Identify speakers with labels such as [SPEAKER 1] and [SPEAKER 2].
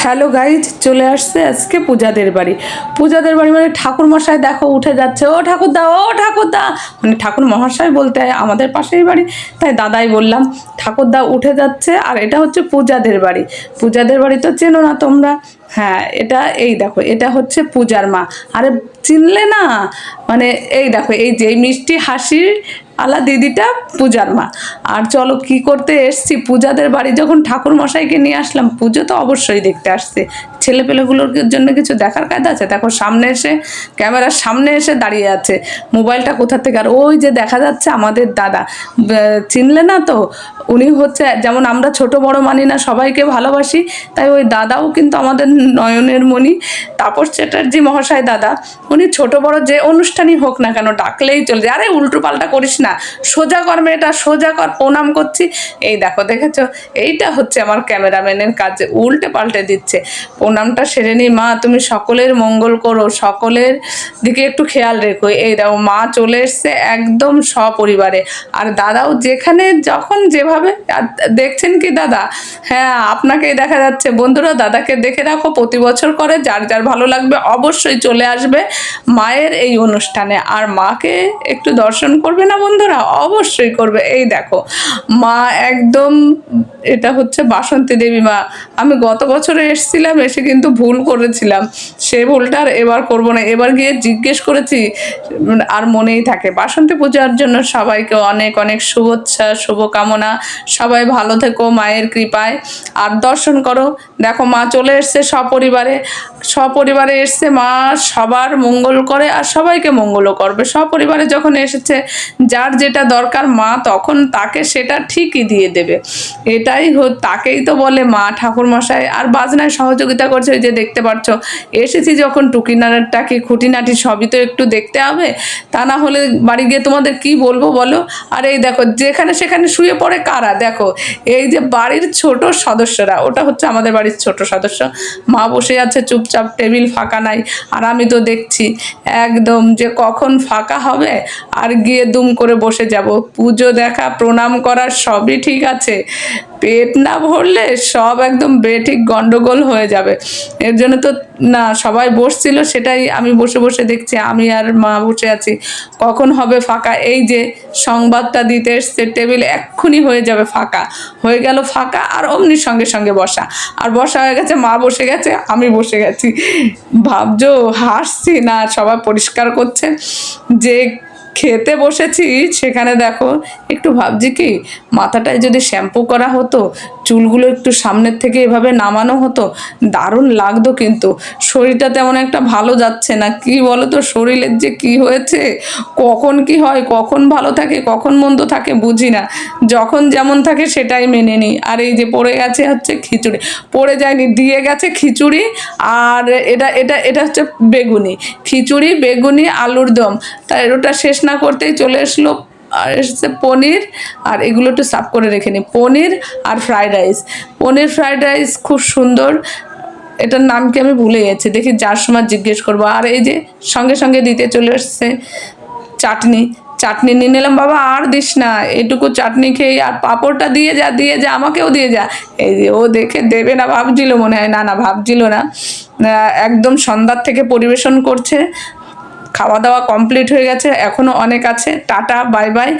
[SPEAKER 1] Hello guys, চলে আসছে আজকে পূজাদের বাড়ি। পূজাদের বাড়ি মানে ঠাকুর মশাই দেখো উঠে যাচ্ছে, ও ঠাকুরদা ও ঠাকুরদা, মানে ঠাকুর মহাশয় বলতে আমাদের পাশেই বাড়ি, তাই দাদাই বললাম। ঠাকুরদা উঠে যাচ্ছে আর এটা হচ্ছে পূজাদের বাড়ি। পূজাদের বাড়ি তো চেনো না তোমরা? হ্যাঁ, এটা এই দেখো, এটা হচ্ছে পূজার মা। আরে চিনলে না? মানে এই দেখো, এই যে মিষ্টি হাসির আলা দিদিটা পূজার মা। আর চলো কি করতে এসছি, পূজাদের বাড়ি যখন ঠাকুর মশাইকে নিয়ে আসলাম, পুজো তো অবশ্যই দেখতে আসছে। ছেলেপেলেগুলোর জন্য কিছু দেখার কায়দা আছে? দেখো সামনে এসে, ক্যামেরার সামনে এসে দাঁড়িয়ে আছে। মোবাইলটা কোথা থেকে, আর ওই যে দেখা যাচ্ছে আমাদের দাদা, চিনলে না তো? উনি হচ্ছে, যেমন আমরা ছোট বড় মানি না, সবাইকে ভালোবাসি, তাই ওই দাদাও কিন্তু আমাদের নয়নের মণি। তাপস চ্যাটার্জি মহাশয় দাদা, উনি ছোট বড় যে অনুষ্ঠানই হোক না কেন ডাকলেই চলে যায়। আরে উল্টো পাল্টা করিস না, সোজা কর মেয়েটা, সোজা কর, প্রণাম করছি। এই দেখো, দেখেছো? এইটা হচ্ছে আমার ক্যামেরাম্যানের কাজ, উল্টে পাল্টে দিচ্ছে। প্রণামটা সেরে নি। মা তুমি সকলের মঙ্গল করো, সকলের দিকে একটু খেয়াল রেখো। এই দেখো মা চলে এসছে একদম সপরিবারে। আর দাদাও যেখানে যখন যেভাবে, দেখছেন কি দাদা? হ্যাঁ, আপনাকেই দেখা যাচ্ছে। বন্ধুরা, দাদাকে দেখে রাখো, প্রতি বছর করে, যার যার ভালো লাগবে অবশ্যই চলে আসবে মায়ের এই অনুষ্ঠানে। আর মাকে একটু দর্শন করবে না বন্ধুরা? অবশ্যই করবে। এই দেখো মা একদম, এটা হচ্ছে বাসন্তী দেবী মা। আমি গত বছরে এসেছিলাম, এসে কিন্তু ভুল করেছিলাম, সে ভুলটা আর এবার করবো না। এবার গিয়ে জিজ্ঞেস করেছি আর মনেই থাকে। বাসন্তী পূজার জন্য সবাইকে অনেক অনেক শুভেচ্ছা, শুভকামনা। সবাই ভালো থেকো মায়ের কৃপায়, আর দর্শন করো। দেখো মা চলে এসছে সপরিবারে, সপরিবারে এসছে মা, সবার মঙ্গল করে আর সবাইকে মঙ্গলও করবে। সপরিবারে যখন এসেছে, যার যেটা দরকার মা তখন তাকে সেটা ঠিকই দিয়ে দেবে। এটাই তাকেই তো বলে মা ঠাকুর মশাই। আর বাজনায় সহযোগিতা করছে, ওই যে দেখতে পাচ্ছ। এসেছি যখন টুকিনাটাকে খুঁটিনাটি সবই তো একটু দেখতে হবে, তা না হলে বাড়ি গিয়ে তোমাদের কি বলবো বলো? আর এই দেখো যেখানে সেখানে শুয়ে পড়ে কারা, দেখো এই যে বাড়ির ছোট সদস্যরা, ওটা হচ্ছে আমাদের বাড়ির ছোট সদস্য। মা বসে আছে চুপচাপ, টেবিল ফাঁকা নাই। আর আমি তো দেখছি একদম যে কখন ফাঁকা হবে আর গিয়ে দুম করে বসে যাব। পুজো দেখা, প্রণাম করার সবই ঠিক আছে, পেট না ভরলে সব একদম বেঠিক গন্ডগোল হয়ে যাবে। এর জন্য তো না, সবাই বসছিল, সেটাই আমি বসে বসে দেখছি। আমি আর মা বসে আছি, কখন হবে ফাঁকা। এই যে সংবাদটা দিতে এসছে, টেবিল এক্ষুনি হয়ে যাবে ফাঁকা। হয়ে গেল ফাঁকা, আর অমনি সঙ্গে সঙ্গে বসা। আর বসা হয়ে গেছে, মা বসে গেছে, আমি বসে গেছি। ভাবছো হাসছি না? সবাই পরিষ্কার করছে। যে খেতে বসেছি সেখানে দেখো, একটু ভাবছি কি, মাথাটায় যদি শ্যাম্পু করা হতো, চুলগুলো একটু সামনের থেকে এভাবে নামানো হতো, দারুণ লাগতো। কিন্তু শরীরটা তেমন একটা ভালো যাচ্ছে না। কি বলো তো, শরীরের যে কি হয়েছে, কখন কি হয়, কখন ভালো থাকে কখন মন্দ থাকে বুঝি না। যখন যেমন থাকে সেটাই মেনে নিই। আর এই যে পড়ে গেছে হচ্ছে খিচুড়ি, পড়ে যায়নি, দিয়ে গেছে খিচুড়ি। আর এটা এটা এটা হচ্ছে বেগুনি, খিচুড়ি বেগুনি আলুর দম। তাই ওটা শেষ না করতেই চলে আসলো, আর এসেছে পনির। আর এগুলো একটু সাফ করে রেখে নিই, পনির আর ফ্রাইড রাইস। পনির ফ্রাইড রাইস খুব সুন্দর, এটার নাম কি আমি ভুলে গেছি, দেখি যার সময় জিজ্ঞেস করবো। আর এই যে সঙ্গে সঙ্গে দিতে চলে এসছে চাটনি। চাটনি নিয়ে নিলাম। বাবা আর দিস না, এটুকু চাটনি খেয়ে, আর পাঁপড়টা দিয়ে যা, দিয়ে যা, আমাকেও দিয়ে যা। এই যে ও দেখে দেবে না ভাবছিল মনে হয়, না না ভাবছিল না। একদম সন্ধ্যার থেকে পরিবেশন করছে। খাওয়া দাওয়া কমপ্লিট হয়ে গেছে, এখনো অনেক আছে। Tata, bye bye.